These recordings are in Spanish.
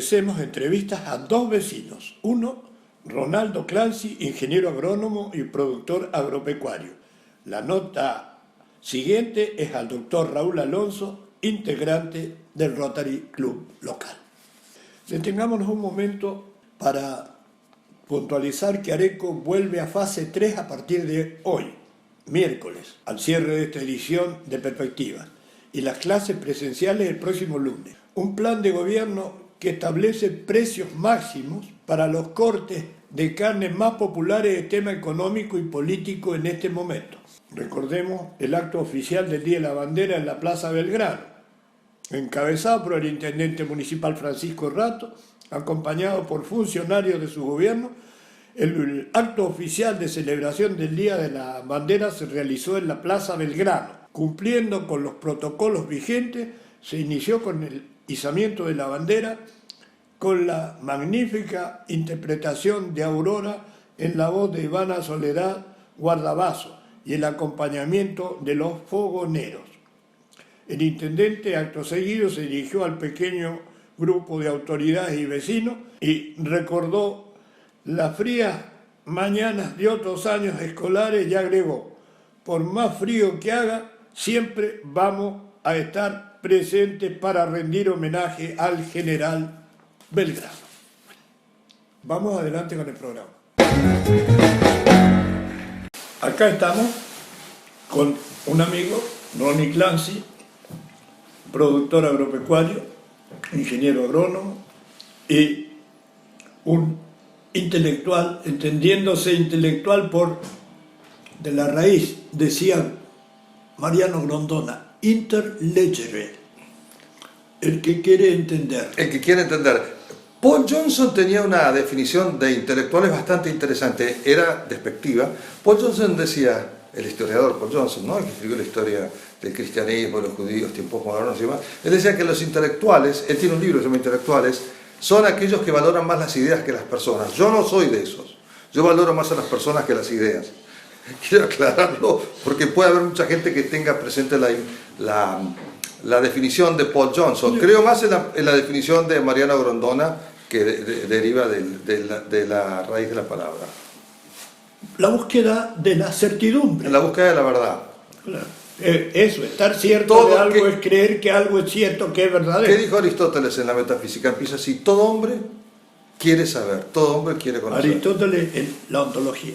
ofrecemos entrevistas a dos vecinos. Uno, Ronaldo Clancy, ingeniero agrónomo y productor agropecuario. La nota siguiente es al doctor Raúl Alonso, integrante del Rotary Club local. Detengámonos un momento para puntualizar que Areco vuelve a fase 3 a partir de hoy, miércoles, al cierre de esta edición de Perspectivas, y las clases presenciales el próximo lunes. Un plan de gobierno que establece precios máximos para los cortes de carne más populares de tema económico y político en este momento. Recordemos el acto oficial del Día de la Bandera en la Plaza Belgrano, encabezado por el intendente municipal Francisco Rato, acompañado por funcionarios de su gobierno. El acto oficial de celebración del Día de la Bandera se realizó en la Plaza Belgrano. Cumpliendo con los protocolos vigentes, se inició con el izamiento de la bandera, con la magnífica interpretación de Aurora en la voz de Ivana Soledad Guardavaso y el acompañamiento de los fogoneros. El intendente, acto seguido, se dirigió al pequeño grupo de autoridades y vecinos y recordó las frías mañanas de otros años escolares y agregó: por más frío que haga, siempre vamos a estar presentes para rendir homenaje al general Belgrano. Vamos adelante con el programa. Acá estamos con un amigo, Ronnie Clancy, productor agropecuario, ingeniero agrónomo y un intelectual, entendiéndose intelectual por de la raíz, decían Mariano Grondona, interlegere, el que quiere entender. El que quiere entender. Paul Johnson tenía una definición de intelectuales bastante interesante, era despectiva. Paul Johnson decía, el historiador Paul Johnson, ¿no?, el que escribió la historia del cristianismo, de los judíos, tiempos modernos y demás, él decía que los intelectuales, él tiene un libro que se llama Intelectuales, son aquellos que valoran más las ideas que las personas. Yo no soy de esos, yo valoro más a las personas que las ideas. Quiero aclararlo porque puede haber mucha gente que tenga presente la definición de Paul Johnson. Creo más en la definición de Mariano Grondona, que deriva de la raíz de la palabra. La búsqueda de la certidumbre. En la búsqueda de la verdad. Claro. Eso, estar cierto de algo es creer que algo es cierto, que es verdadero. ¿Qué dijo Aristóteles en la metafísica? Empieza así: todo hombre quiere saber, todo hombre quiere conocer. Aristóteles en la ontología.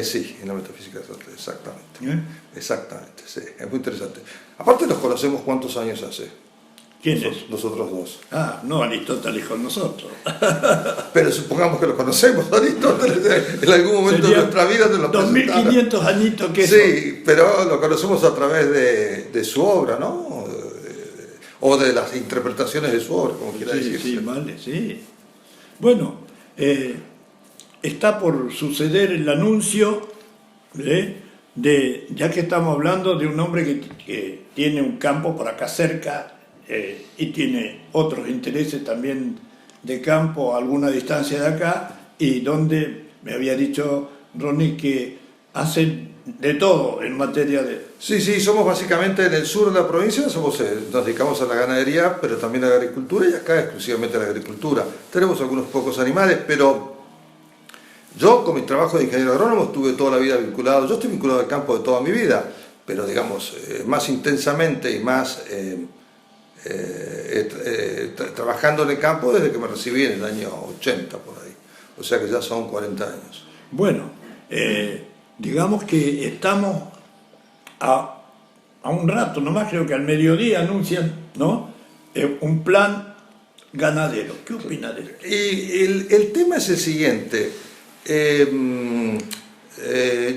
Sí, en la metafísica, exactamente. Exactamente, sí, es muy interesante. Aparte nos conocemos, ¿cuántos años hace? ¿Quién es? Nosotros dos. Ah, no Aristóteles con nosotros. Pero supongamos que lo conocemos, Aristóteles, en algún momento de nuestra vida te lo presentaron. 2500 añitos que sí, pero lo conocemos a través de su obra, ¿no? O de las interpretaciones de su obra, como quiera decirse. Sí, vale, sí. Bueno, está por suceder el anuncio ya que estamos hablando de un hombre que tiene un campo por acá cerca y tiene otros intereses también de campo a alguna distancia de acá, y donde me había dicho Ronnie que hacen de todo en materia de... Sí, somos básicamente en el sur de la provincia, nos dedicamos a la ganadería, pero también a la agricultura, y acá exclusivamente a la agricultura. Tenemos algunos pocos animales, pero yo con mi trabajo de ingeniero agrónomo estuve toda la vida vinculado, yo estoy vinculado al campo de toda mi vida, pero digamos más intensamente y más trabajando en el campo desde que me recibí en el año 80 por ahí, o sea que ya son 40 años. Bueno, digamos que estamos a un rato, nomás creo que al mediodía anuncian, ¿no?, un plan ganadero. ¿Qué opina de esto? Y el tema es el siguiente.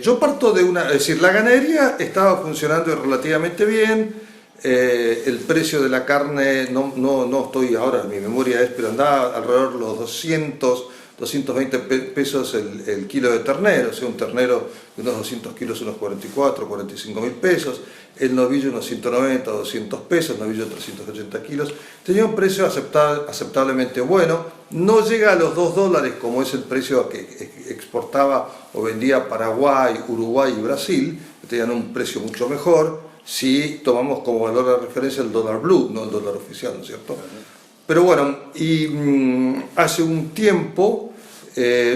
Yo parto de es decir, la ganadería estaba funcionando relativamente bien. El precio de la carne, no estoy ahora, mi memoria es, pero andaba alrededor de los 220 pesos el kilo de ternero, o sea, un ternero de unos 200 kilos, unos 45 mil pesos, el novillo unos 190, 200 pesos, el novillo de 380 kilos, tenía un precio aceptablemente bueno, no llega a los $2 como es el precio que exportaba o vendía Paraguay, Uruguay y Brasil, que tenían un precio mucho mejor, si tomamos como valor de referencia el dólar blue, no el dólar oficial, ¿no es cierto? Pero bueno, y hace un tiempo,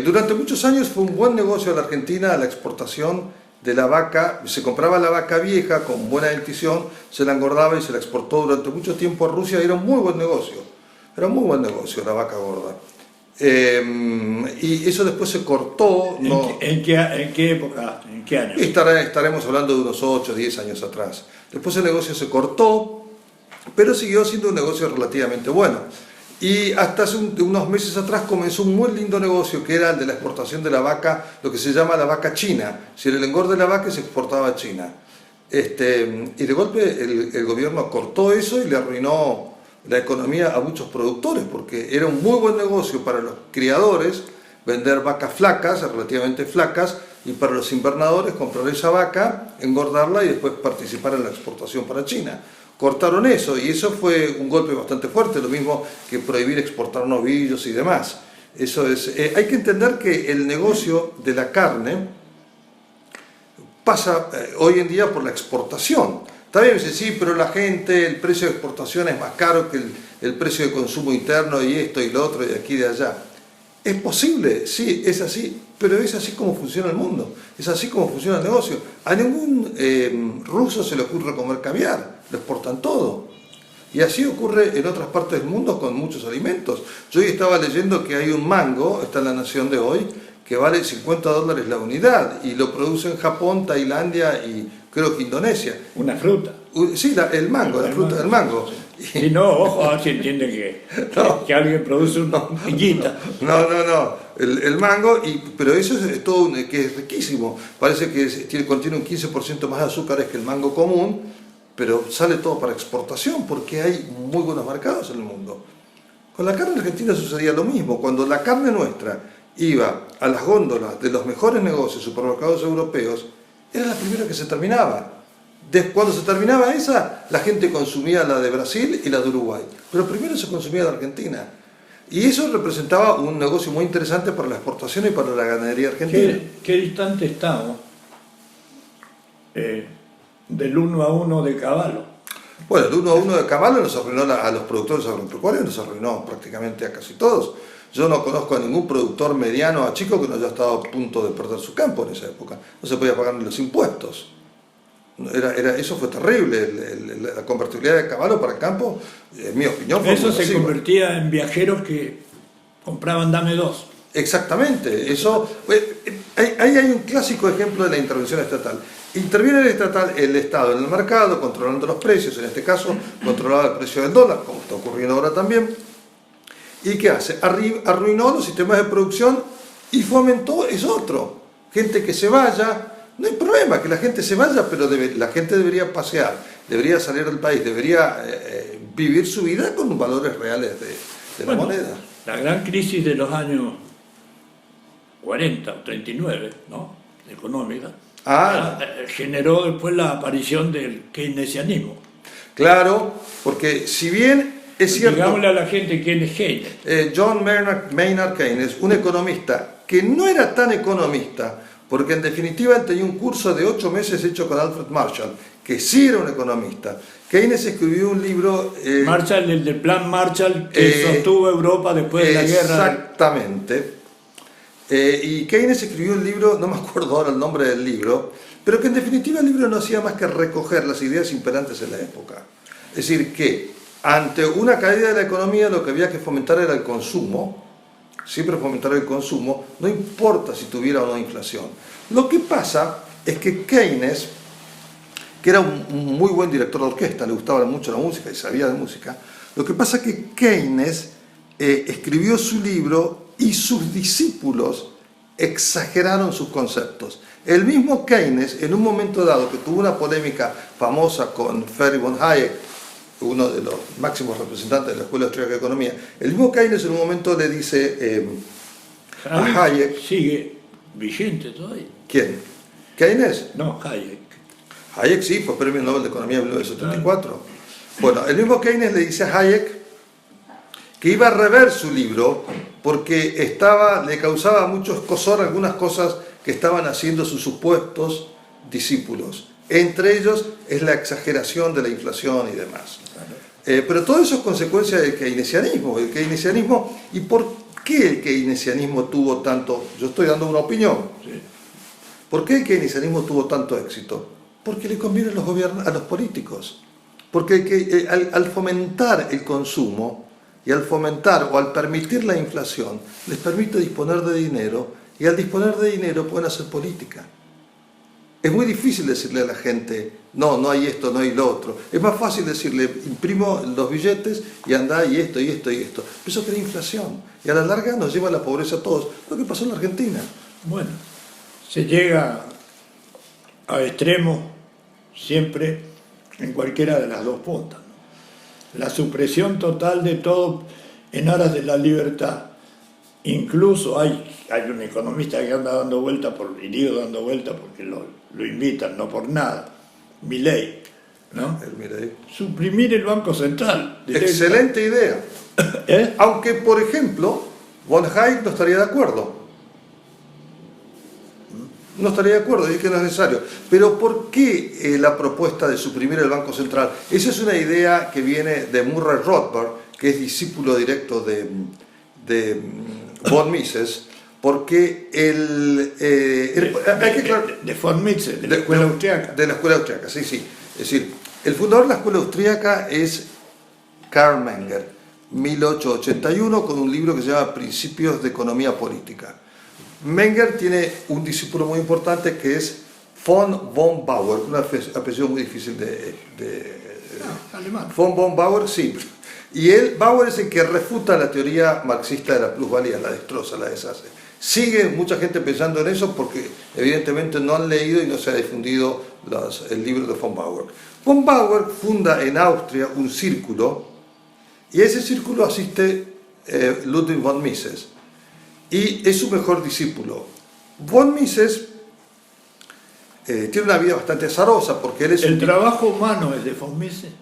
durante muchos años fue un buen negocio en la Argentina la exportación de la vaca. Se compraba la vaca vieja con buena dentición, se la engordaba y se la exportó durante mucho tiempo a Rusia y era un muy buen negocio. Era un muy buen negocio la vaca gorda. Y eso después se cortó. ¿En qué época? ¿En qué año? Estaremos hablando de unos 8 o 10 años atrás. Después el negocio se cortó, pero siguió siendo un negocio relativamente bueno. Y hasta hace unos meses atrás comenzó un muy lindo negocio que era el de la exportación de la vaca, lo que se llama la vaca china. Si el engorde de la vaca se exportaba a China. Y de golpe el gobierno cortó eso y le arruinó la economía a muchos productores, porque era un muy buen negocio para los criadores vender vacas flacas, relativamente flacas, y para los invernadores comprar esa vaca, engordarla y después participar en la exportación para China. Cortaron eso y eso fue un golpe bastante fuerte, lo mismo que prohibir exportar novillos y demás. Eso es, hay que entender que el negocio de la carne pasa hoy en día por la exportación. También dice, sí, pero la gente, el precio de exportación es más caro que el precio de consumo interno y esto y lo otro y de aquí y de allá. ¿Es posible? Sí, es así, pero es así como funciona el mundo, es así como funciona el negocio. A ningún ruso se le ocurre comer caviar, lo exportan todo. Y así ocurre en otras partes del mundo con muchos alimentos. Yo hoy estaba leyendo que hay un mango, está en La Nación de hoy, que vale $50 la unidad y lo produce en Japón, Tailandia y creo que Indonesia. Una fruta. Sí, el mango, la fruta del mango. Y no, ojo, a ver si entiende que alguien produce una piñita. No, el mango, pero eso es todo, que es riquísimo. Parece que contiene un 15% más de azúcares que el mango común, pero sale todo para exportación porque hay muy buenos mercados en el mundo. Con la carne argentina sucedía lo mismo. Cuando la carne nuestra iba a las góndolas de los mejores negocios, supermercados europeos, era la primera que se terminaba. Cuando se terminaba esa, la gente consumía la de Brasil y la de Uruguay, pero primero se consumía la de Argentina. Y eso representaba un negocio muy interesante para la exportación y para la ganadería argentina. ¿Qué distante estamos del 1 a 1 de Caballo? Bueno, el 1 a 1 de Caballo nos arruinó a los productores agropecuarios, nos arruinó prácticamente a casi todos. Yo no conozco a ningún productor mediano a chico que no haya estado a punto de perder su campo en esa época. No se podía pagar ni los impuestos. Eso fue terrible, la convertibilidad de Caballo para el campo, en mi opinión, fue eso se convertía en viajeros que compraban dame dos. Exactamente, eso, ahí hay un clásico ejemplo de la intervención estatal. Interviene el Estado en el mercado, controlando los precios, en este caso controlaba el precio del dólar, como está ocurriendo ahora también. ¿Y qué hace? Arruinó los sistemas de producción y fomentó eso otro. Gente que se vaya. No hay problema que la gente se vaya, pero la gente debería pasear, debería salir del país, debería vivir su vida con valores reales de la moneda. La gran crisis de los años 40 o 39, ¿no? Económica, generó después la aparición del keynesianismo. Claro, porque si bien es cierto... Digámosle a la gente quién es Keynes. John Maynard Keynes, un economista que no era tan economista, porque en definitiva él tenía un curso de 8 meses hecho con Alfred Marshall, que sí era un economista. Keynes escribió un libro... Marshall, el del plan Marshall que sostuvo Europa después de la guerra. Exactamente. Y Keynes escribió un libro, no me acuerdo ahora el nombre del libro, pero que en definitiva el libro no hacía más que recoger las ideas imperantes en la época. Es decir, que ante una caída de la economía lo que había que fomentar era el consumo, siempre fomentar el consumo, no importa si tuviera o no inflación. Lo que pasa es que Keynes, que era un muy buen director de orquesta, le gustaba mucho la música y sabía de música, lo que pasa es que Keynes escribió su libro y sus discípulos exageraron sus conceptos. El mismo Keynes, en un momento dado que tuvo una polémica famosa con Friedrich von Hayek, uno de los máximos representantes de la Escuela Austríaca de Economía, el mismo Keynes en un momento le dice a Hayek... ¿Sigue vigente todavía? ¿Quién? ¿Keynes? No, Hayek. Hayek sí, fue premio Nobel de Economía en 1974. Bueno, el mismo Keynes le dice a Hayek que iba a rever su libro porque le causaba mucho escozor algunas cosas que estaban haciendo sus supuestos discípulos. Entre ellos es la exageración de la inflación y demás. Pero todo eso es consecuencia del keynesianismo. ¿Y por qué el keynesianismo tuvo tanto? Yo estoy dando una opinión. Sí. ¿Por qué el keynesianismo tuvo tanto éxito? Porque le conviene a los políticos. Porque al fomentar el consumo y al fomentar o al permitir la inflación, les permite disponer de dinero, y al disponer de dinero pueden hacer política. Es muy difícil decirle a la gente, no hay esto, no hay lo otro. Es más fácil decirle, imprimo los billetes y anda y esto, y esto, y esto. Pero eso crea inflación. Y a la larga nos lleva a la pobreza a todos. Lo que pasó en la Argentina. Bueno, se llega a extremos siempre en cualquiera de las dos puntas, ¿no? La supresión total de todo en aras de la libertad. Incluso hay un economista que anda dando vuelta, y digo dando vuelta porque lo invitan, no por nada, Milei, ¿no? Suprimir el Banco Central. Directo. Excelente idea. Aunque, por ejemplo, von Hayek no estaría de acuerdo. No estaría de acuerdo, dice que no es necesario. Pero ¿por qué la propuesta de suprimir el Banco Central? Esa es una idea que viene de Murray Rothbard, que es discípulo directo de von Mises, porque de von Mises, de la escuela austriaca. De la escuela austriaca, sí. Es decir, el fundador de la escuela austriaca es Karl Menger, 1881, con un libro que se llama Principios de Economía Política. Menger tiene un discípulo muy importante que es von Bauer, un apellido muy difícil alemán. Von Bauer, sí. Y Bauer es el que refuta la teoría marxista de la plusvalía, la destroza, la deshace. Sigue mucha gente pensando en eso porque evidentemente no han leído y no se ha difundido el libro de von Bauer. Von Bauer funda en Austria un círculo, y a ese círculo asiste Ludwig von Mises, y es su mejor discípulo. Von Mises tiene una vida bastante azarosa porque él es... ¿El trabajo humano es de von Mises?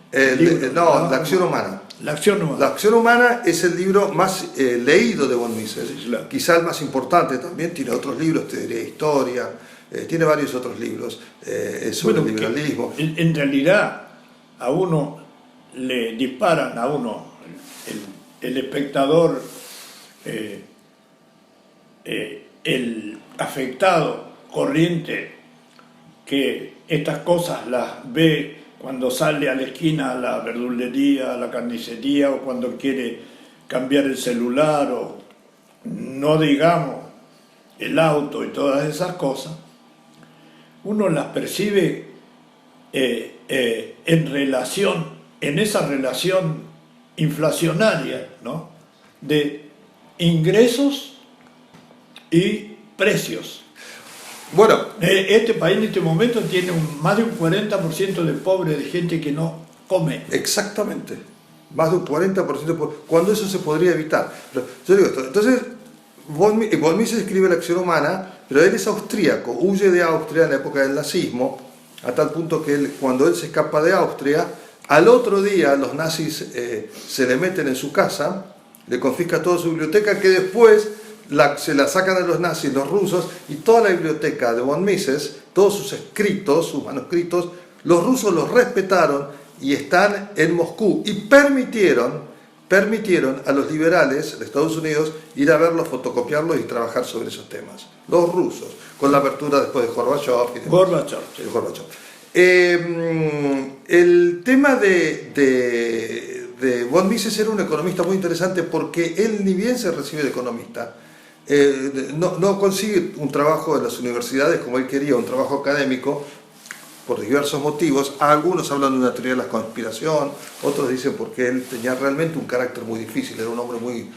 No, la acción humana. La acción humana. La acción humana es el libro más leído de von Mises, sí, claro. Quizá el más importante también. Tiene otros libros, teoría de historia, tiene varios otros libros sobre el liberalismo. En realidad a uno le disparan, el espectador, el afectado corriente que estas cosas las ve cuando sale a la esquina a la verdulería, a la carnicería, o cuando quiere cambiar el celular, o no digamos el auto y todas esas cosas, uno las percibe en esa relación inflacionaria, ¿no? De ingresos y precios. Bueno, este país en este momento tiene más de un 40% de pobres, de gente que no come. Exactamente, más de un 40%, cuando eso se podría evitar. Pero yo digo esto, entonces von Mises escribe La acción humana, pero él es austríaco, huye de Austria en la época del nazismo, a tal punto que cuando él se escapa de Austria, al otro día los nazis se le meten en su casa, le confiscan toda su biblioteca, que después se la sacan a los nazis, los rusos, y toda la biblioteca de von Mises, todos sus escritos, sus manuscritos, los rusos los respetaron y están en Moscú, y permitieron a los liberales de Estados Unidos ir a verlos, fotocopiarlos y trabajar sobre esos temas. Los rusos, con la apertura después de Gorbachev. El tema de von Mises era un economista muy interesante porque él, ni bien se recibe de economista, no consigue un trabajo en las universidades como él quería, un trabajo académico, por diversos motivos. Algunos hablan de una teoría de la conspiración, otros dicen porque él tenía realmente un carácter muy difícil, era un hombre muy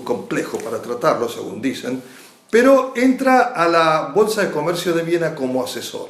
complejo para tratarlo, según dicen, pero entra a la Bolsa de Comercio de Viena como asesor,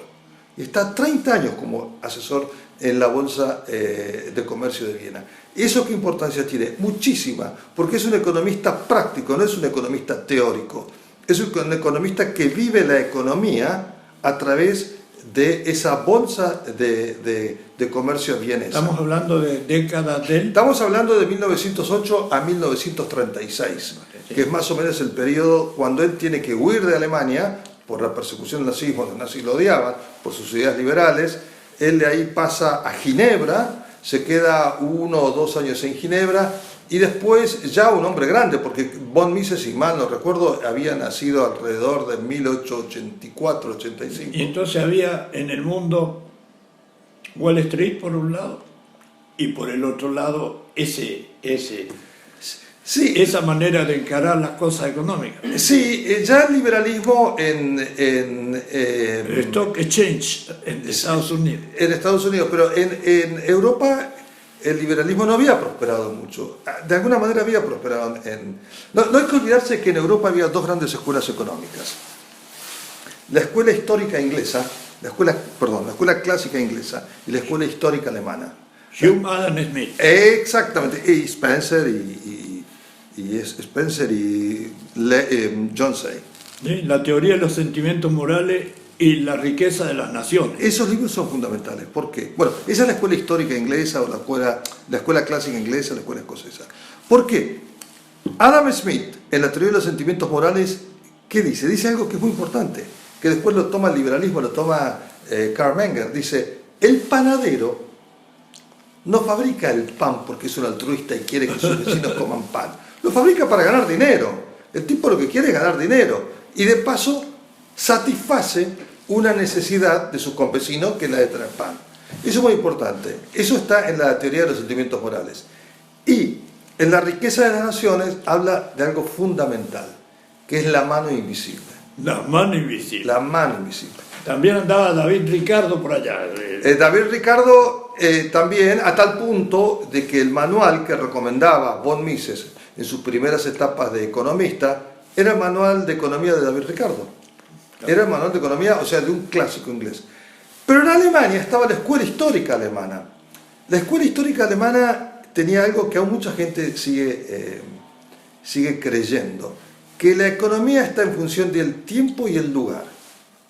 y está 30 años como asesor en la Bolsa de Comercio de Viena. ¿Eso qué importancia tiene? Muchísima, porque es un economista práctico, no es un economista teórico, es un economista que vive la economía a través de esa bolsa de comercio vienesa. Estamos hablando de décadas del... Estamos hablando de 1908 a 1936, que es más o menos el periodo cuando él tiene que huir de Alemania por la persecución del nazismo. Los nazis lo odiaban por sus ideas liberales. Él de ahí pasa a Ginebra, se queda 1 o 2 años en Ginebra y después ya un hombre grande, porque von Mises, si mal no recuerdo, había nacido alrededor de 1884-85. Y entonces había en el mundo Wall Street por un lado y por el otro lado esa manera de encarar las cosas económicas. Sí, ya el liberalismo El Stock Exchange en Estados Unidos. En Estados Unidos, pero en Europa el liberalismo no había prosperado mucho. De alguna manera había prosperado No hay que olvidarse que en Europa había 2 grandes escuelas económicas. La escuela histórica inglesa, la escuela clásica inglesa y la escuela histórica alemana. Hume, Adam Smith. Exactamente, y Spencer y John Say. ¿Sí? La teoría de los sentimientos morales y la riqueza de las naciones. Esos libros son fundamentales. ¿Por qué? Bueno, esa es la escuela histórica inglesa o la escuela clásica inglesa, la escuela escocesa. ¿Por qué? Adam Smith, en la teoría de los sentimientos morales, ¿qué dice? Dice algo que es muy importante, que después lo toma el liberalismo, lo toma Karl Menger. Dice, el panadero no fabrica el pan porque es un altruista y quiere que sus vecinos coman pan. Lo fabrica para ganar dinero. El tipo lo que quiere es ganar dinero. Y de paso satisface una necesidad de sus convecinos, que es la de tener pan. Eso es muy importante. Eso está en la teoría de los sentimientos morales. Y en la riqueza de las naciones habla de algo fundamental, que es la mano invisible. La mano invisible. La mano invisible. También andaba David Ricardo por allá. David Ricardo también, a tal punto de que el manual que recomendaba von Mises en sus primeras etapas de economista era el manual de economía de David Ricardo. Era el manual de economía, o sea, de un clásico inglés. Pero en Alemania estaba la escuela histórica alemana. La escuela histórica alemana tenía algo que aún mucha gente sigue creyendo, que la economía está en función del tiempo y el lugar.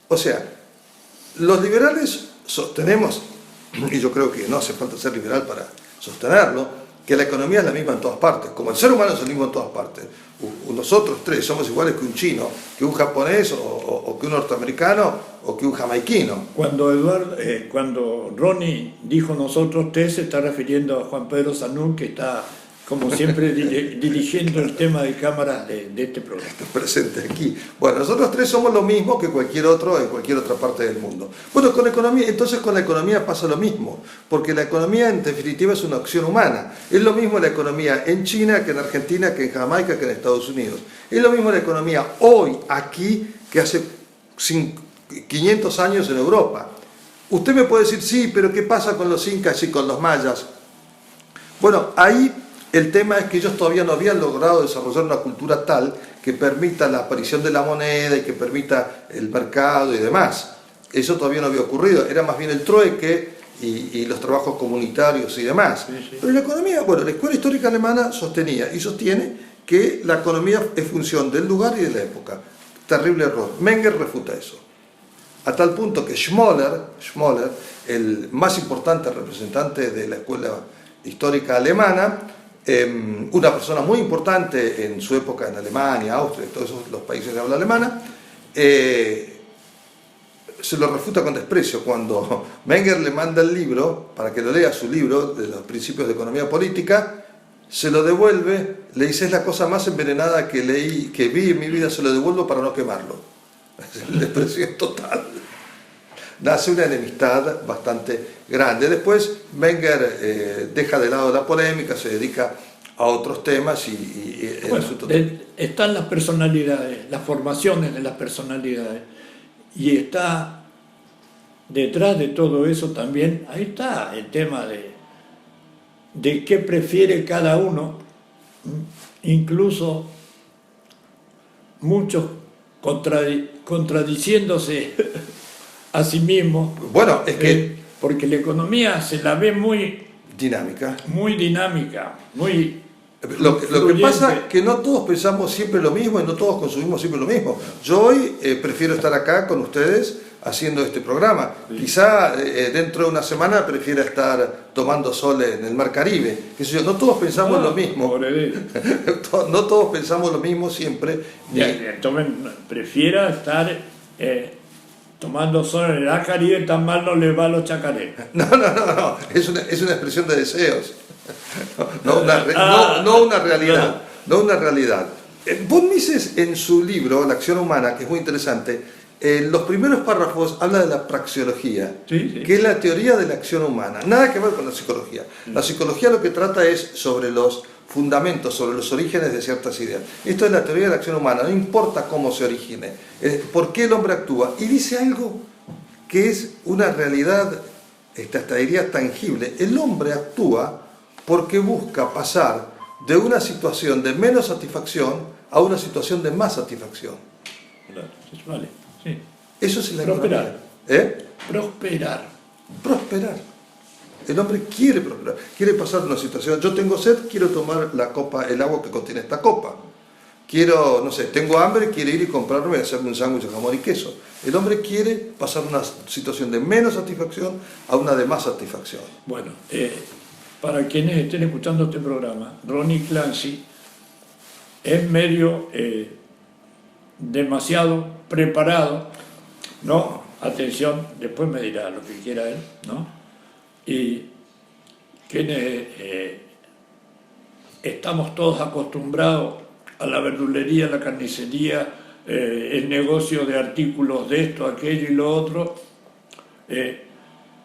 O sea, los liberales sostenemos, y yo creo que no hace falta ser liberal para sostenerlo, que la economía es la misma en todas partes, como el ser humano es el mismo en todas partes. Nosotros 3 somos iguales que un chino, que un japonés, o que un norteamericano, o que un jamaiquino. Cuando Ronnie dijo nosotros 3, se está refiriendo a Juan Pedro Sanú, que está, como siempre, dirigiendo el tema de cámaras de este programa. Presente aquí. Bueno, nosotros 3 somos lo mismo que cualquier otro en cualquier otra parte del mundo. Bueno, entonces con la economía pasa lo mismo, porque la economía en definitiva es una acción humana. Es lo mismo la economía en China que en Argentina, que en Jamaica, que en Estados Unidos. Es lo mismo la economía hoy, aquí, que hace 500 años en Europa. Usted me puede decir, sí, pero ¿qué pasa con los incas y con los mayas? Bueno, ahí el tema es que ellos todavía no habían logrado desarrollar una cultura tal que permita la aparición de la moneda y que permita el mercado y demás. Eso todavía no había ocurrido, era más bien el trueque y los trabajos comunitarios y demás. Sí. Pero la economía, bueno, la escuela histórica alemana sostenía y sostiene que la economía es función del lugar y de la época. Terrible error. Menger refuta eso. A tal punto que Schmoller, el más importante representante de la escuela histórica alemana, una persona muy importante en su época en Alemania, Austria, todos los países de habla alemana, se lo refuta con desprecio. Cuando Menger le manda el libro, para que lo lea, su libro de los principios de economía política, se lo devuelve, le dice, es la cosa más envenenada que vi en mi vida, se lo devuelvo para no quemarlo. El desprecio es total. Nace una enemistad bastante grande. Después Menger deja de lado la polémica, se dedica a otros temas están las personalidades, las formaciones de las personalidades, y está detrás de todo eso también, ahí está el tema de qué prefiere cada uno, incluso muchos contradiciéndose a sí mismo. Bueno, es que porque la economía se la ve muy dinámica. Lo que pasa es que no todos pensamos siempre lo mismo y no todos consumimos siempre lo mismo. Yo hoy prefiero estar acá con ustedes haciendo este programa. Sí. Quizá dentro de una semana prefiera estar tomando sol en el Mar Caribe. No todos pensamos lo mismo. No todos pensamos lo mismo siempre. Entonces prefiera estar tomando sol en el Caribe tan mal no les va a los chacarés. No, es una expresión de deseos, no una realidad. No una realidad. Von Mises, en su libro La acción humana, que es muy interesante, en los primeros párrafos habla de la praxeología, sí. que es la teoría de la acción humana, nada que ver con la psicología. La psicología lo que trata es sobre los fundamentos, sobre los orígenes de ciertas ideas. Esto es la teoría de la acción humana, no importa cómo se origine, por qué el hombre actúa. Y dice algo que es una realidad, hasta diría tangible. El hombre actúa porque busca pasar de una situación de menos satisfacción a una situación de más satisfacción. Claro, vale, sí. Eso es la prosperar. Prosperar. Prosperar. El hombre quiere prosperar, quiere pasar de una situación. Yo tengo sed, quiero tomar el agua que contiene esta copa. Quiero, no sé, tengo hambre, quiero ir y comprarme y hacerme un sándwich de jamón y queso. El hombre quiere pasar de una situación de menos satisfacción a una de más satisfacción. Bueno, para quienes estén escuchando este programa, Ronnie Clancy es medio demasiado preparado, ¿no? Atención, después me dirá lo que quiera él, ¿no? Y quienes estamos todos acostumbrados a la verdulería, la carnicería, el negocio de artículos de esto, aquello y lo otro,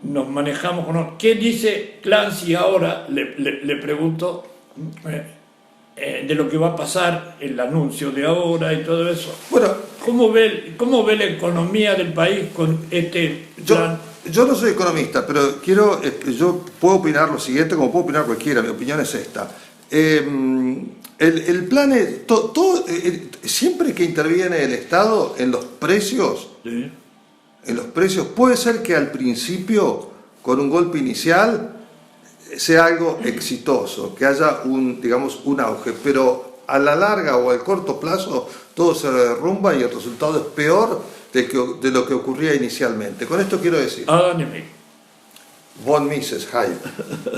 nos manejamos con... ¿Qué dice Clancy ahora? Le pregunto de lo que va a pasar, el anuncio de ahora y todo eso. Bueno, ¿Cómo ve la economía del país con este plan? Yo no soy economista, pero yo puedo opinar lo siguiente, como puedo opinar cualquiera, mi opinión es esta. El plan es, siempre que interviene el Estado en los precios, Sí. Puede ser que al principio, con un golpe inicial, sea algo exitoso, que haya un auge, pero a la larga o al corto plazo todo se derrumba y el resultado es peor de lo que ocurría inicialmente. Con esto quiero decir... Von Mises,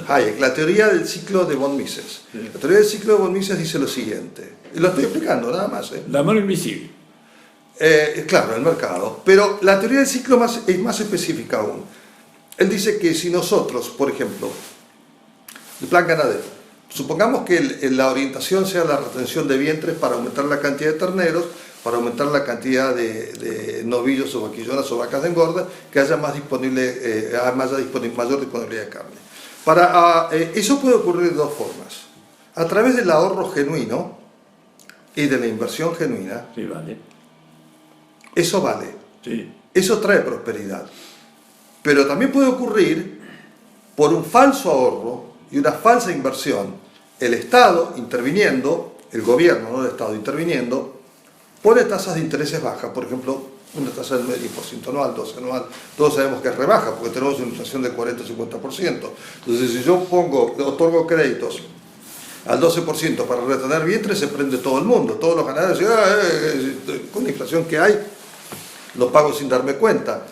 Hayek, la teoría del ciclo de Von Mises. Sí. La teoría del ciclo de Von Mises dice lo siguiente, y lo estoy explicando nada más. La mano invisible. Claro, el mercado. Pero la teoría del ciclo es más específica aún. Él dice que si nosotros, por ejemplo, el plan ganadero, supongamos que la orientación sea la retención de vientres para aumentar la cantidad de terneros, para aumentar la cantidad de novillos o vaquillonas o vacas de engorda, que haya mayor disponibilidad de carne. Eso puede ocurrir de dos formas. A través del ahorro genuino y de la inversión genuina. Sí, vale. Eso vale. Sí. Eso trae prosperidad. Pero también puede ocurrir por un falso ahorro y una falsa inversión. El Estado interviniendo, el gobierno, no el Estado interviniendo, pone tasas de intereses bajas, por ejemplo, una tasa del 10% anual, 12 anual, todos sabemos que es rebaja porque tenemos una inflación del 40-50%. Entonces, si yo otorgo créditos al 12% para retener vientres, se prende todo el mundo, todos los ganaderos dicen, con la inflación que hay, lo pago sin darme cuenta.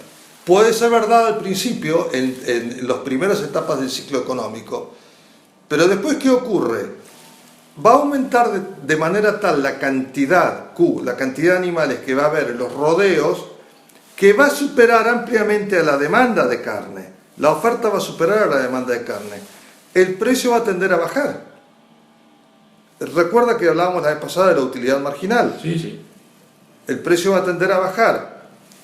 Puede ser verdad al principio, en las primeras etapas del ciclo económico, pero después, ¿qué ocurre? Va a aumentar de manera tal la cantidad de animales que va a haber en los rodeos, que va a superar ampliamente a la demanda de carne. La oferta va a superar a la demanda de carne. El precio va a tender a bajar. Recuerda que hablábamos la vez pasada de la utilidad marginal. Sí. El precio va a tender a bajar.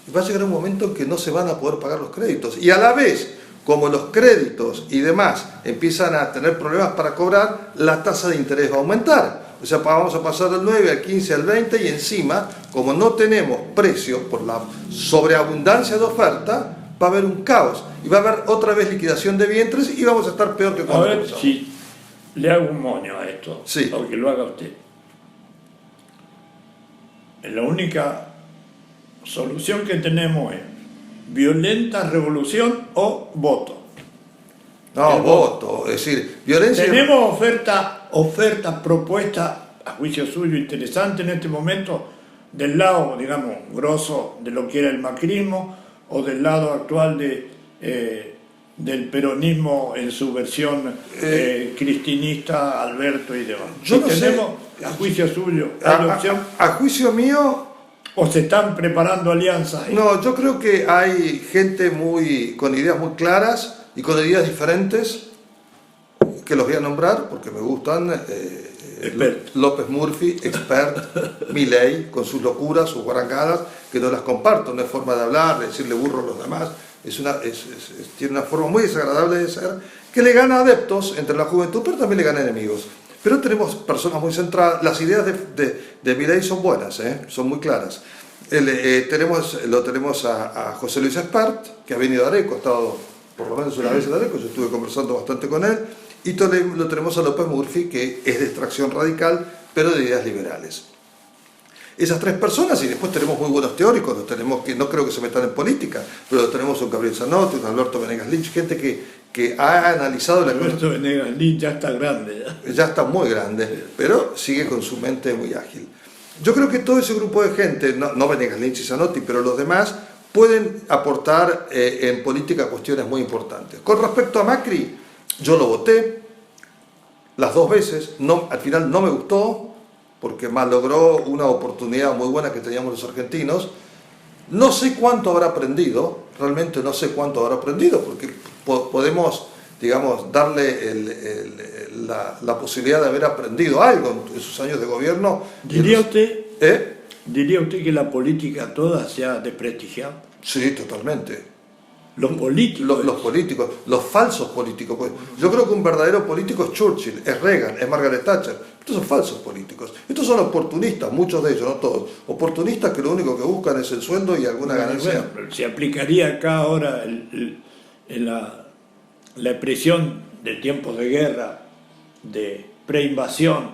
Y va a llegar un momento en que no se van a poder pagar los créditos. Y a la vez, como los créditos y demás empiezan a tener problemas para cobrar, la tasa de interés va a aumentar. O sea, vamos a pasar del 9 al 15 al 20 y encima, como no tenemos precios por la sobreabundancia de oferta, va a haber un caos. Y va a haber otra vez liquidación de vientres y vamos a estar peor que cuando empezamos. A ver si le hago un moño a esto, sí, o que lo haga usted. La única solución que tenemos es violenta revolución o voto. No, voto, es decir, violencia... Tenemos oferta, propuesta, a juicio suyo, interesante en este momento, del lado, digamos, grosso de lo que era el macrismo, o del lado actual del peronismo en su versión cristinista, Alberto y demás. Yo no tenemos, sé, a juicio suyo, ¿hay opción? A juicio mío, ¿O se están preparando alianzas? No, yo creo que hay gente con ideas muy claras y con ideas diferentes, que los voy a nombrar porque me gustan. López Murphy, Expert, Milei, con sus locuras, sus guarangadas, que no las comparto, no es forma de hablar, de decirle burro a los demás, tiene una forma muy desagradable de ser, que le gana adeptos entre la juventud, pero también le gana enemigos. Pero tenemos personas muy centradas, las ideas de Milei son buenas, son muy claras. Lo tenemos a José Luis Espert, que ha venido a Areco, ha estado por lo menos una vez en Areco, yo estuve conversando bastante con él, y lo tenemos a López Murphy, que es de extracción radical, pero de ideas liberales. Esas tres personas, y después tenemos muy buenos teóricos, los tenemos que no creo que se metan en política, pero tenemos un Gabriel Zanotti, un Alberto Venegas Lynch, gente que ha analizado la cosa. Alberto Venegas Lynch ya está grande. Ya está muy grande, pero sigue con su mente muy ágil. Yo creo que todo ese grupo de gente, no Venegas Lynch y Zanotti, pero los demás, pueden aportar en política cuestiones muy importantes. Con respecto a Macri, yo lo voté las dos veces, al final no me gustó, porque malogró una oportunidad muy buena que teníamos los argentinos. No sé cuánto habrá aprendido, realmente no sé cuánto habrá aprendido, porque podemos, digamos, darle la posibilidad de haber aprendido algo en sus años de gobierno. ¿Diría usted que la política toda se ha desprestigiado? Sí, totalmente. Los políticos. Los políticos, los falsos políticos. Yo creo que un verdadero político es Churchill, es Reagan, es Margaret Thatcher. Estos son falsos políticos. Estos son oportunistas, muchos de ellos, no todos. Oportunistas que lo único que buscan es el sueldo y alguna ganancia. Bueno, se aplicaría acá ahora la expresión de tiempos de guerra, de preinvasión,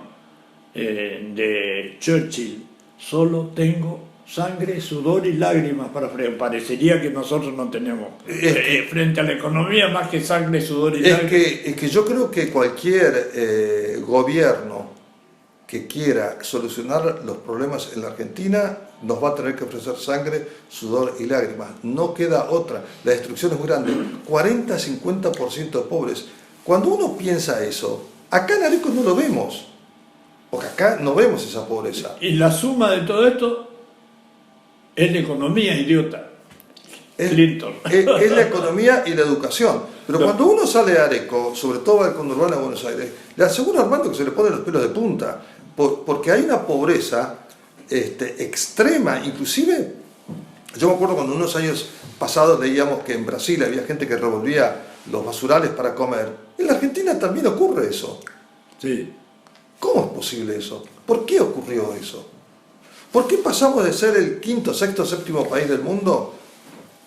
de Churchill. Solo tengo sangre, sudor y lágrimas para freír. Parecería que nosotros no tenemos frente a la economía más que sangre, sudor y lágrimas. Es que yo creo que cualquier gobierno que quiera solucionar los problemas en la Argentina nos va a tener que ofrecer sangre, sudor y lágrimas. No queda otra. La destrucción es muy grande. 40-50% de pobres. Cuando uno piensa eso, acá en Areco no lo vemos. Porque acá no vemos esa pobreza. Y la suma de todo esto es la economía, idiota. Clinton. Es la economía y la educación. Pero no. Cuando uno sale a Areco, sobre todo al conurbano de Buenos Aires, le aseguro a Armando que se le ponen los pelos de punta. Porque hay una pobreza extrema. Inclusive, yo me acuerdo cuando unos años pasados leíamos que en Brasil había gente que revolvía los basurales para comer. En la Argentina también ocurre eso. Sí. ¿Cómo es posible eso? ¿Por qué ocurrió eso? ¿Por qué pasamos de ser el quinto, sexto, séptimo país del mundo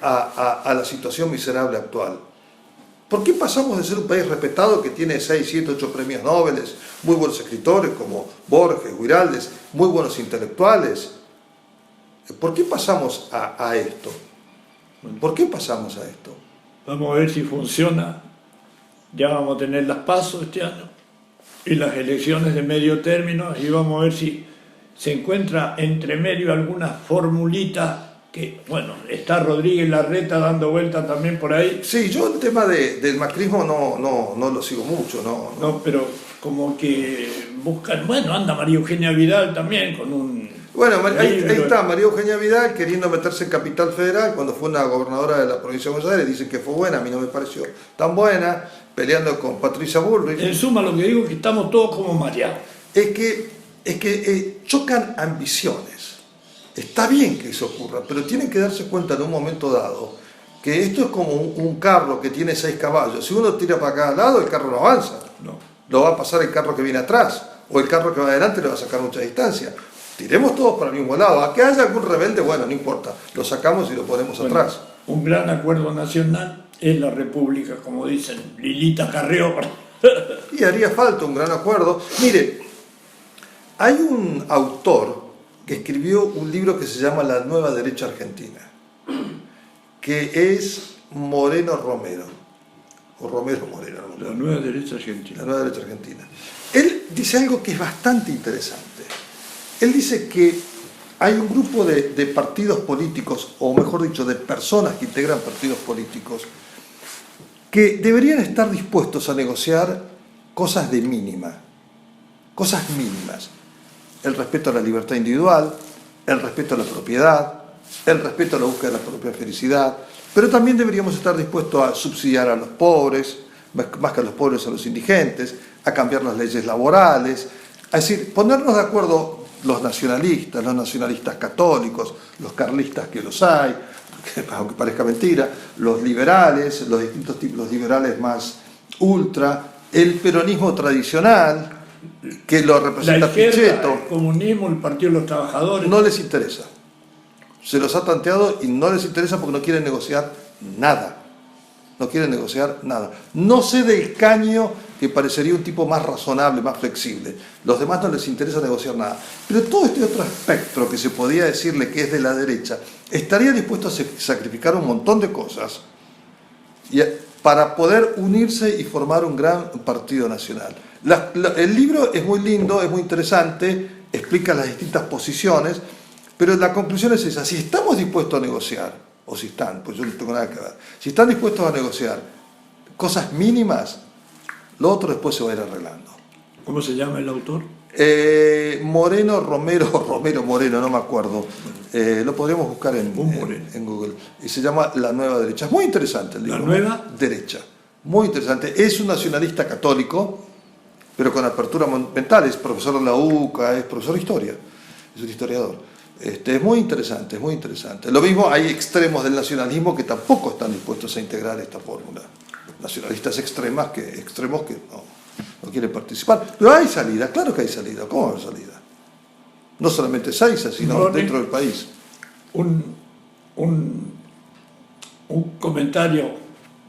a la situación miserable actual? ¿Por qué pasamos de ser un país respetado que tiene 6, 7, 8 premios Nobel, muy buenos escritores como Borges, Guiraldes, muy buenos intelectuales? ¿Por qué pasamos a esto? ¿Por qué pasamos a esto? Vamos a ver si funciona. Ya vamos a tener las PASO este año y las elecciones de medio término, y vamos a ver si se encuentra entre medio alguna formulita que, bueno, está Rodríguez Larreta dando vuelta también por ahí. Sí, yo el tema del macrismo no lo sigo mucho, ¿no? No, pero como que buscan, bueno, anda María Eugenia Vidal también con un... Bueno, ahí está María Eugenia Vidal queriendo meterse en Capital Federal cuando fue una gobernadora de la provincia de Buenos Aires, dicen que fue buena, a mí no me pareció tan buena, peleando con Patricia Bullrich. En suma, lo que digo es que estamos todos como mareados. Es que chocan ambiciones. Está bien que eso ocurra, pero tienen que darse cuenta en un momento dado que esto es como un carro que tiene 6 caballos. Si uno tira para cada lado, el carro no avanza. No. Lo va a pasar el carro que viene atrás, o el carro que va adelante le va a sacar mucha distancia. Tiremos todos para el mismo lado. A que haya algún rebelde, bueno, no importa. Lo sacamos y lo ponemos atrás. Un gran acuerdo nacional es la República, como dicen Lilita Carrió. Y haría falta un gran acuerdo. Mire, hay un autor que escribió un libro que se llama La Nueva Derecha Argentina, que es Moreno Romero, o Romero Moreno. La Nueva Derecha Argentina. La Nueva Derecha Argentina. Él dice algo que es bastante interesante. Él dice que hay un grupo de partidos políticos, o mejor dicho, de personas que integran partidos políticos, que deberían estar dispuestos a negociar cosas de mínima, cosas mínimas. El respeto a la libertad individual, el respeto a la propiedad, el respeto a la búsqueda de la propia felicidad, pero también deberíamos estar dispuestos a subsidiar a los pobres, más que a los pobres, a los indigentes, a cambiar las leyes laborales, es decir, ponernos de acuerdo los nacionalistas católicos, los carlistas que los hay, aunque parezca mentira, los liberales, los distintos tipos, los liberales más ultra, el peronismo tradicional, que lo representa la izquierda, Pichetto. el comunismo, el Partido de los Trabajadores. No les interesa. Se los ha tanteado y no les interesa porque no quieren negociar nada. No quieren negociar nada. No sé del Caño, que parecería un tipo más razonable, más flexible. Los demás no les interesa negociar nada. Pero todo este otro espectro que se podía decirle que es de la derecha, estaría dispuesto a sacrificar un montón de cosas para poder unirse y formar un gran partido nacional. El libro es muy lindo, es muy interesante, explica las distintas posiciones, pero la conclusión es esa: si estamos dispuestos a negociar, o si están, pues yo no tengo nada que ver, si están dispuestos a negociar cosas mínimas, lo otro después se va a ir arreglando. ¿Cómo se llama el autor? Moreno, no me acuerdo. Lo podríamos buscar en Google. Y se llama La Nueva Derecha. Es muy interesante el libro. ¿La Nueva Derecha. Muy interesante. Es un nacionalista católico, pero con apertura mental. Es profesor de la UCA, es profesor de historia. Es un historiador. Es muy interesante, es muy interesante. Lo mismo, hay extremos del nacionalismo que tampoco están dispuestos a integrar esta fórmula. Nacionalistas extremos que no quieren participar. Pero hay salida, claro que hay salida. ¿Cómo hay salida? No solamente Saiza, sino dentro del país. Un comentario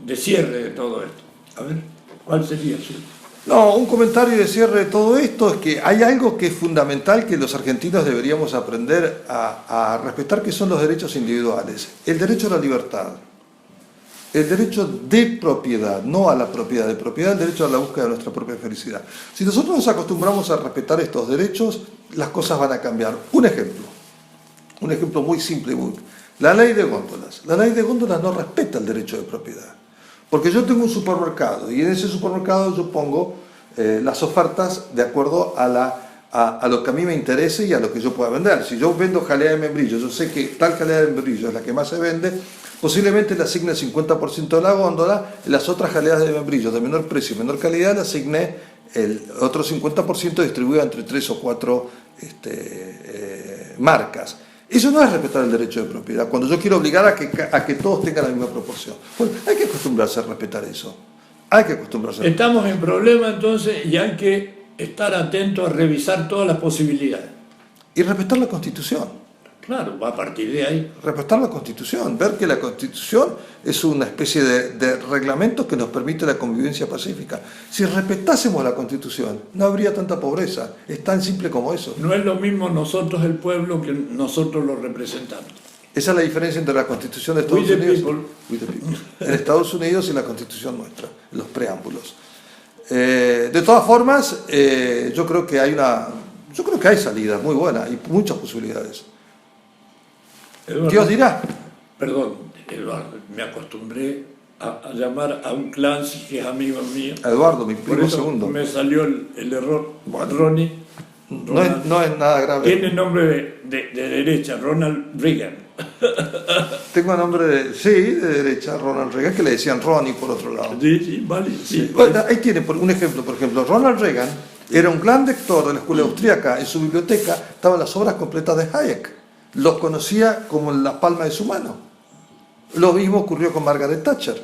de cierre de todo esto. A ver, ¿cuál sería el suyo? No, un comentario de cierre de todo esto es que hay algo que es fundamental que los argentinos deberíamos aprender a respetar, que son los derechos individuales. El derecho a la libertad. El derecho de propiedad, no a la propiedad, de propiedad, el derecho a la búsqueda de nuestra propia felicidad. Si nosotros nos acostumbramos a respetar estos derechos, las cosas van a cambiar. Un ejemplo muy simple. La ley de góndolas. La ley de góndolas no respeta el derecho de propiedad. Porque yo tengo un supermercado y en ese supermercado yo pongo las ofertas de acuerdo a lo que a mí me interese y a lo que yo pueda vender. Si yo vendo jalea de membrillo, yo sé que tal jalea de membrillo es la que más se vende, posiblemente le asigne el 50% de la góndola, y las otras jaleas de membrillo de menor precio y menor calidad le asigne el otro 50% distribuido entre 3 o 4 marcas. Eso no es respetar el derecho de propiedad, cuando yo quiero obligar a que todos tengan la misma proporción. Bueno, hay que acostumbrarse a respetar eso. Hay que acostumbrarse. Estamos en problema entonces y hay que estar atentos a revisar todas las posibilidades. Y respetar la Constitución. Claro, va a partir de ahí. Respetar la Constitución, ver que la Constitución es una especie de reglamento que nos permite la convivencia pacífica. Si respetásemos la Constitución, no habría tanta pobreza. Es tan simple como eso. No es lo mismo nosotros el pueblo que nosotros los representantes. Esa es la diferencia entre la Constitución de Estados Unidos en Estados Unidos y la Constitución nuestra, en los preámbulos. De todas formas, yo creo que hay salida muy buena, hay muchas posibilidades. Eduardo, ¿Qué os dirá? Perdón, Eduardo, me acostumbré a llamar a un Clancy que es amigo mío. Eduardo, mi Por primo eso segundo. me salió el error. Ronnie. No es nada grave. Tiene nombre de derecha, Ronald Reagan. Tengo nombre de derecha, Ronald Reagan, que le decían Ronnie por otro lado. Sí, vale. Sí, Bueno, ahí tiene un ejemplo, por ejemplo, Ronald Reagan era un gran lector de la escuela austríaca. En su biblioteca estaban las obras completas de Hayek. Los conocía como en la palma de su mano. Lo mismo ocurrió con Margaret Thatcher.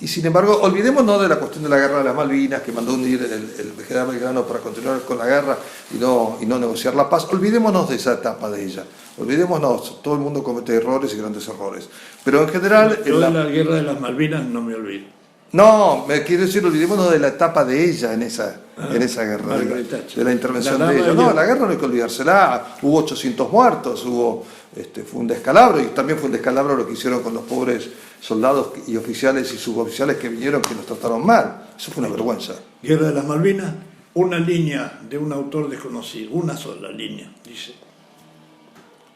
Y sin embargo, olvidémonos de la cuestión de la guerra de las Malvinas, que mandó hundir el general Belgrano para continuar con la guerra y no negociar la paz. Olvidémonos de esa etapa de ella. Olvidémonos, todo el mundo comete errores y grandes errores. Pero en general... Yo de la guerra de las Malvinas no me olvido. No, me quiero decir, olvidémonos de la etapa de ella en esa guerra, de la intervención de ella. No, la guerra no hay que olvidársela. Hubo 800 muertos, fue un descalabro, y también fue un descalabro lo que hicieron con los pobres soldados y oficiales y suboficiales que vinieron, que los trataron mal. Eso fue una vergüenza. Guerra de las Malvinas, una línea de un autor desconocido, una sola línea, dice: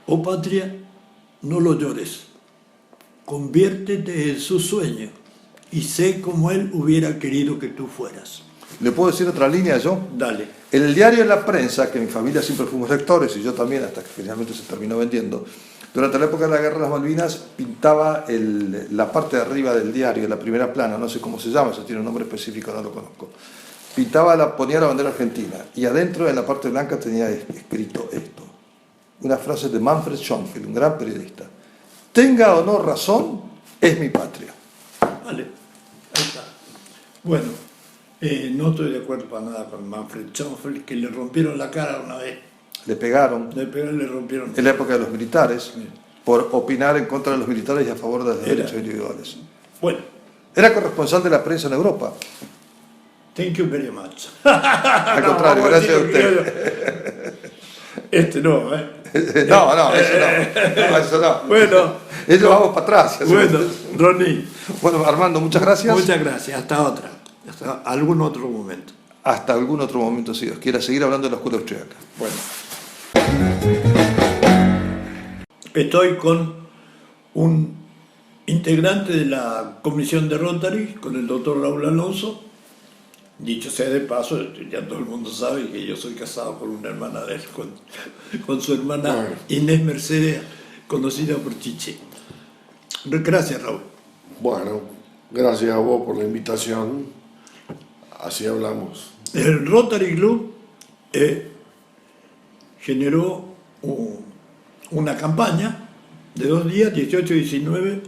oh patria, no lo llores, conviértete en su sueño y sé como él hubiera querido que tú fueras. ¿Le puedo decir otra línea yo? Dale. El diario de la prensa, que mi familia siempre fuimos lectores y yo también, hasta que finalmente se terminó vendiendo, durante la época de la Guerra de las Malvinas pintaba la parte de arriba del diario, la primera plana, no sé cómo se llama, eso tiene un nombre específico, no lo conozco. Ponía la bandera argentina y adentro en la parte blanca tenía escrito esto. Una frase de Manfred Schönfeld, un gran periodista. Tenga o no razón, es mi patria. Vale, ahí está. Bueno, no estoy de acuerdo para nada con Manfred Schönfeld, que le rompieron la cara una vez. Le pegaron Le rompieron. en la época de los militares, Sí. por opinar en contra de los militares y a favor de los Era. derechos individuales. Bueno, Era corresponsal de la prensa en Europa. thank you very much. Al contrario, vamos gracias a decir lo usted. Este no, ¿eh? No, eso no. No, eso no. Bueno, Eso vamos para atrás. bueno, Ronnie, Bueno, Armando, muchas gracias. muchas gracias. Hasta otra. Hasta algún otro momento. Hasta algún otro momento, si Dios quiera, seguir hablando de la escuela austríaca. Bueno. Estoy con un integrante de la comisión de Rotary, con el doctor Raúl Alonso. Dicho sea de paso, ya todo el mundo sabe que yo soy casado con una hermana de él, con su hermana Bueno. Inés Mercedes, conocida por Chiche. Gracias, Raúl. Bueno, gracias a vos por la invitación. Así hablamos. El Rotary Club generó una campaña de 2 días, 18 y 19.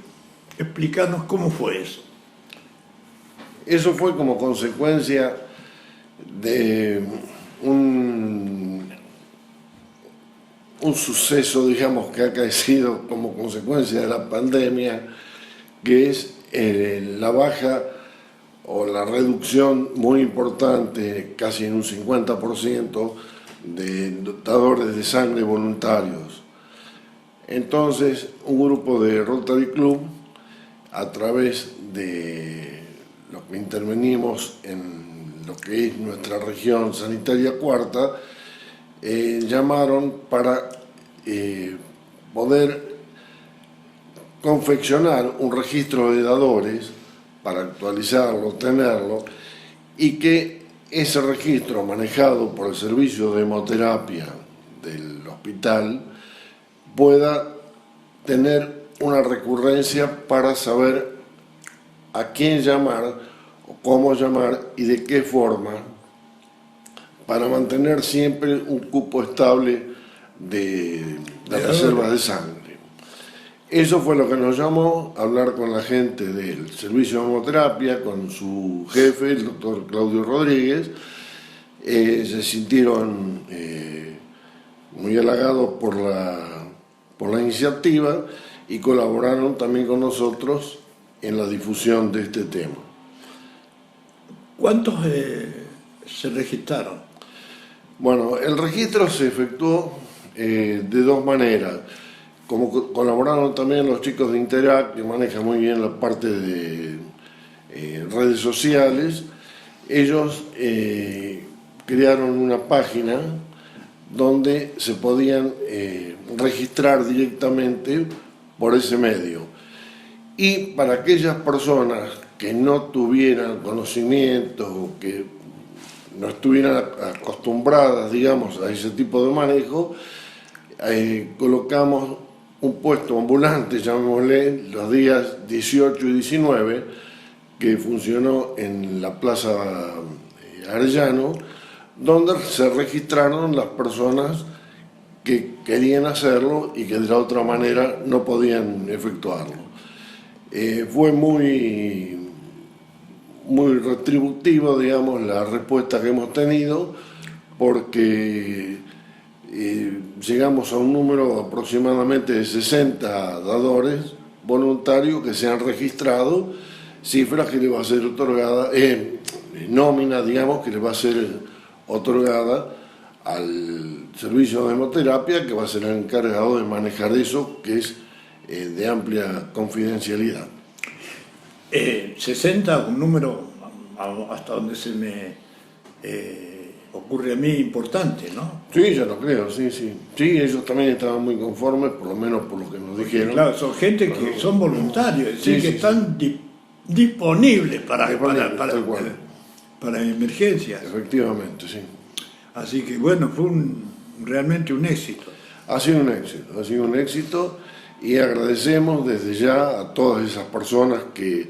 Explícanos cómo fue eso. Eso fue como consecuencia de un suceso, digamos, que ha acaecido como consecuencia de la pandemia, que es la baja o la reducción muy importante, casi en un 50%, de dadores de sangre voluntarios. Entonces, un grupo de Rotary Club, a través de los que intervenimos en lo que es nuestra región sanitaria cuarta, llamaron para poder confeccionar un registro de dadores, para actualizarlo, tenerlo, y que ese registro manejado por el servicio de hemoterapia del hospital pueda tener una recurrencia para saber a quién llamar, o cómo llamar y de qué forma, para mantener siempre un cupo estable de reservas de sangre. Eso fue lo que nos llamó a hablar con la gente del servicio de hemoterapia, con su jefe, el doctor Claudio Rodríguez. Se sintieron muy halagados por la iniciativa y colaboraron también con nosotros en la difusión de este tema. ¿Cuántos se registraron? Bueno, el registro se efectuó de 2 maneras. Como colaboraron también los chicos de Interact, que manejan muy bien la parte de redes sociales, ellos crearon una página donde se podían registrar directamente por ese medio. Y para aquellas personas que no tuvieran conocimiento o que no estuvieran acostumbradas, digamos, a ese tipo de manejo, colocamos un puesto ambulante, llamémosle, los días 18 y 19, que funcionó en la Plaza Arellano, donde se registraron las personas que querían hacerlo y que de la otra manera no podían efectuarlo. Fue muy retributivo, digamos, la respuesta que hemos tenido, porque llegamos a un número aproximadamente de 60 dadores voluntarios que se han registrado, cifras que le va a ser otorgada, nómina, digamos, que le va a ser otorgada al servicio de hemoterapia, que va a ser el encargado de manejar eso, que es de amplia confidencialidad. 60, un número hasta donde se me ocurre a mí importante, ¿no? Sí, yo lo creo, sí. Sí, ellos también estaban muy conformes, por lo menos por lo que nos dijeron. Claro, son gente que son voluntarios, es decir, Sí, que sí, están disponibles para para emergencias. Efectivamente, sí. Así que bueno, fue realmente un éxito. Ha sido un éxito y agradecemos desde ya a todas esas personas que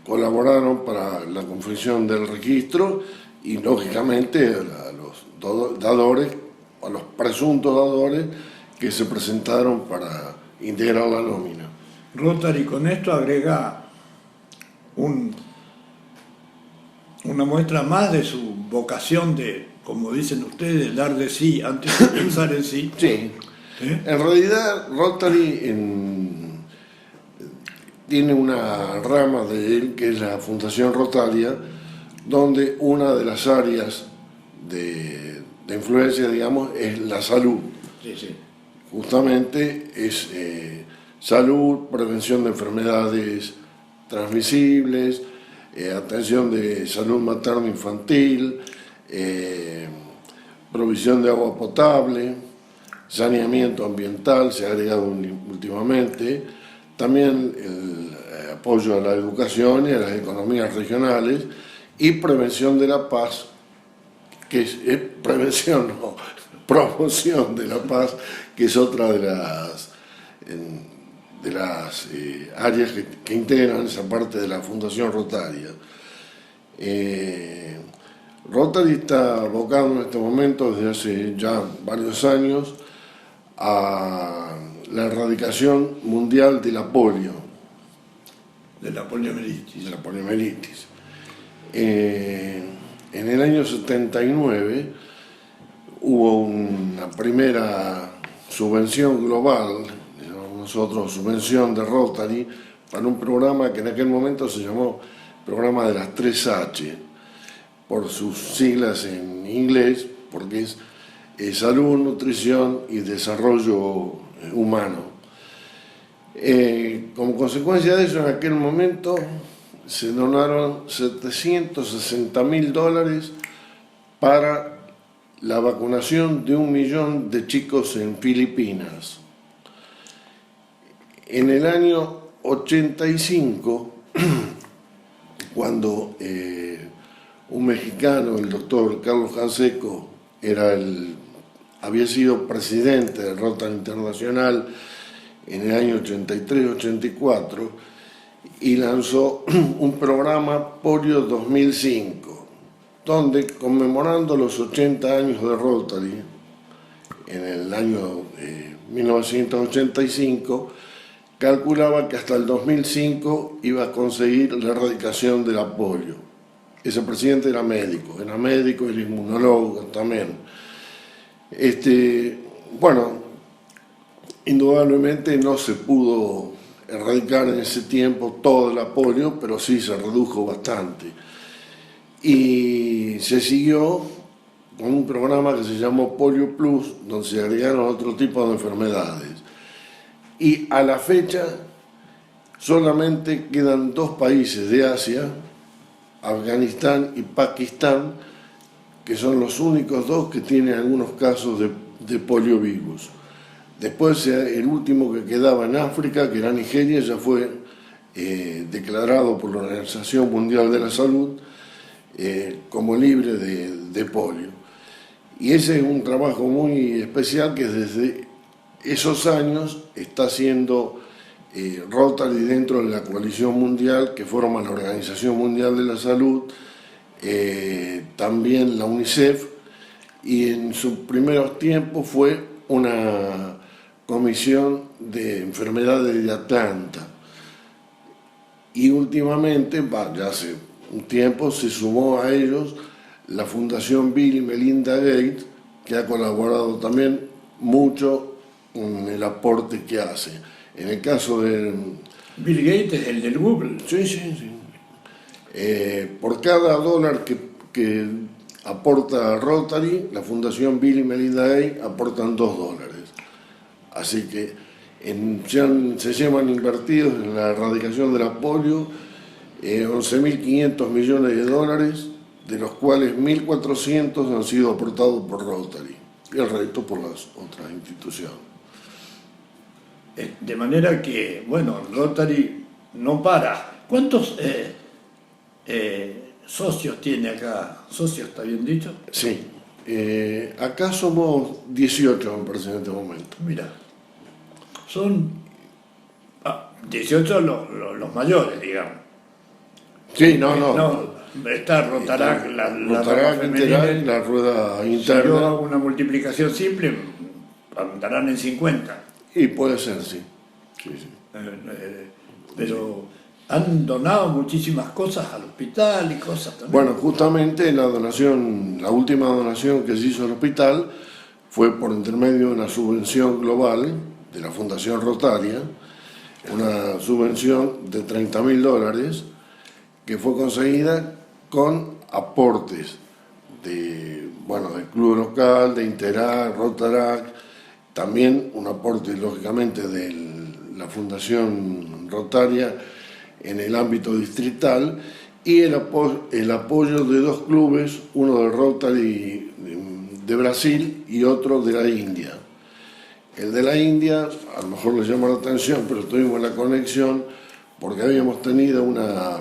colaboraron para la confección del registro y lógicamente a los dadores, a los presuntos dadores que se presentaron para integrar la nómina. Rotary con esto agrega una muestra más de su vocación de, como dicen ustedes, de dar de sí antes de pensar en sí. Sí, en realidad Rotary tiene una rama de él que es la Fundación Rotaria, donde una de las áreas de influencia, digamos, es la salud. Sí, sí. Justamente es salud, prevención de enfermedades transmisibles, atención de salud materno-infantil, provisión de agua potable, saneamiento ambiental, se ha agregado últimamente, también el apoyo a la educación y a las economías regionales y prevención de la paz, que es prevención, no, promoción de la paz, que es otra de las áreas que integran esa parte de la Fundación Rotaria. Rotary está abocado en este momento, desde hace ya varios años, a la erradicación mundial de la polio. De la poliomielitis. De la poliomielitis. En el año 79 hubo una primera subvención global, nosotros subvención de Rotary, para un programa que en aquel momento se llamó Programa de las 3H, por sus siglas en inglés, porque es salud, nutrición y desarrollo humano. Como consecuencia de eso, en aquel momento se donaron $760.000 para la vacunación de 1 millón de chicos en Filipinas. En el año 85, cuando un mexicano, el doctor Carlos Canseco, había sido presidente del Rotary Internacional en el año 83-84 y lanzó un programa Polio 2005, donde, conmemorando los 80 años de Rotary, en el año 1985, calculaba que hasta el 2005 iba a conseguir la erradicación de la polio. Ese presidente era médico, era inmunólogo también. Bueno, indudablemente no se pudo erradicar en ese tiempo todo la polio, pero sí se redujo bastante. Y se siguió con un programa que se llamó Polio Plus, donde se agregaron otro tipo de enfermedades. Y a la fecha solamente quedan 2 países de Asia, Afganistán y Pakistán, que son los únicos 2 que tienen algunos casos de poliovirus. Después el último que quedaba en África, que era Nigeria, ya fue declarado por la Organización Mundial de la Salud como libre de polio. Y ese es un trabajo muy especial que desde esos años está haciendo Rotary dentro de la coalición mundial que forma la Organización Mundial de la Salud, también la UNICEF, y en sus primeros tiempos fue una comisión de enfermedades de Atlanta. Y últimamente, ya hace un tiempo, se sumó a ellos la Fundación Bill y Melinda Gates, que ha colaborado también mucho con el aporte que hace. En el caso de Bill Gates, el del Google. Sí. Por cada $1 que aporta Rotary, la Fundación Bill y Melinda Gates aportan $2. Así que se llevan invertidos en la erradicación de la polio 11.500 millones de dólares, de los cuales 1.400 han sido aportados por Rotary y el resto por las otras instituciones. De manera que, bueno, Rotary no para. ¿Cuántos socios tiene acá? ¿Socios, está bien dicho? Sí. Acá somos 18, me parece, en este momento. Mira, son 18 los mayores, digamos. Sí, no. Está Rotarac, la Rotarac, rama Interac, femenina. la rueda Si yo interna. hago una multiplicación simple, andarán en 50. Y puede ser, sí. Sí. Pero han donado muchísimas cosas al hospital y cosas también. Bueno, justamente la última donación que se hizo al hospital fue por intermedio de una subvención global de la Fundación Rotaria, una subvención de $30.000 que fue conseguida con aportes del club local, de Interac, Rotarac, también un aporte lógicamente de la Fundación Rotaria en el ámbito distrital y el apoyo de dos clubes, uno del Rotary de Brasil y otro de la India. El de la India, a lo mejor les llama la atención, pero tuvimos la conexión porque habíamos tenido una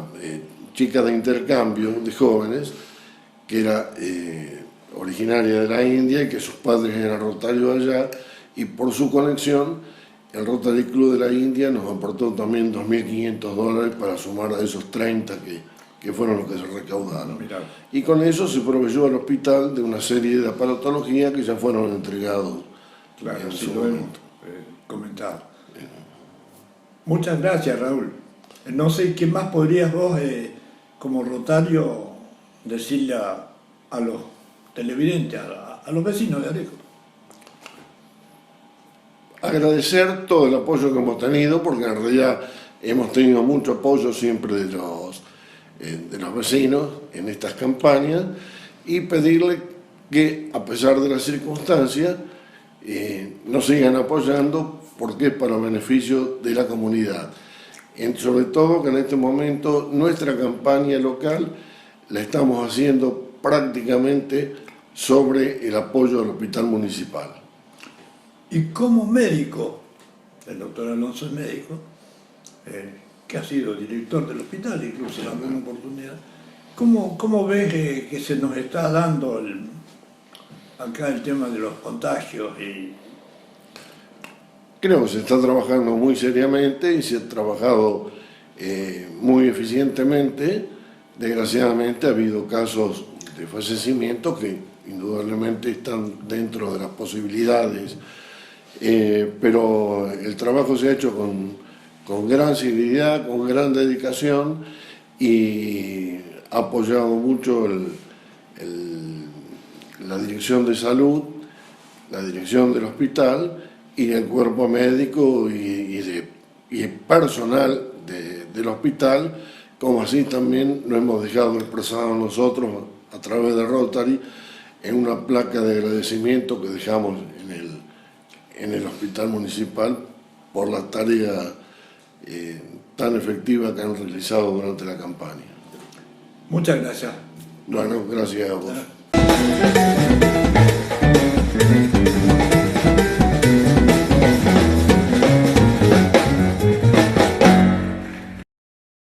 chica de intercambio de jóvenes que era originaria de la India y que sus padres eran rotarios allá, y por su conexión el Rotary Club de la India nos aportó también $2.500 para sumar a esos 30 que fueron los que se recaudaron. Mirá. Y con eso se proveyó al hospital de una serie de aparatología que ya fueron entregados Claro, en sí su lo hemos momento. comentado. Muchas gracias, Raúl. No sé qué más podrías vos, como rotario, decirle a los televidentes, a los vecinos de Areco. Agradecer todo el apoyo que hemos tenido, porque en realidad hemos tenido mucho apoyo siempre de los vecinos en estas campañas, y pedirle que, a pesar de las circunstancias, nos sigan apoyando, porque es para beneficio de la comunidad. Sobre todo que en este momento nuestra campaña local la estamos haciendo prácticamente sobre el apoyo al hospital municipal. Y como médico, el doctor Alonso es médico, que ha sido director del hospital, incluso en alguna oportunidad, ¿cómo ves que se nos está dando acá el tema de los contagios? Creo que se está trabajando muy seriamente y se ha trabajado muy eficientemente. Desgraciadamente ha habido casos de fallecimiento que indudablemente están dentro de las posibilidades, pero el trabajo se ha hecho con gran seriedad, con gran dedicación, y ha apoyado mucho la dirección de salud, la dirección del hospital y el cuerpo médico y personal del hospital, como así también lo hemos dejado expresado nosotros a través de Rotary en una placa de agradecimiento que dejamos en el hospital municipal por la tarea tan efectiva que han realizado durante la campaña. Muchas gracias. Bueno, gracias a vos.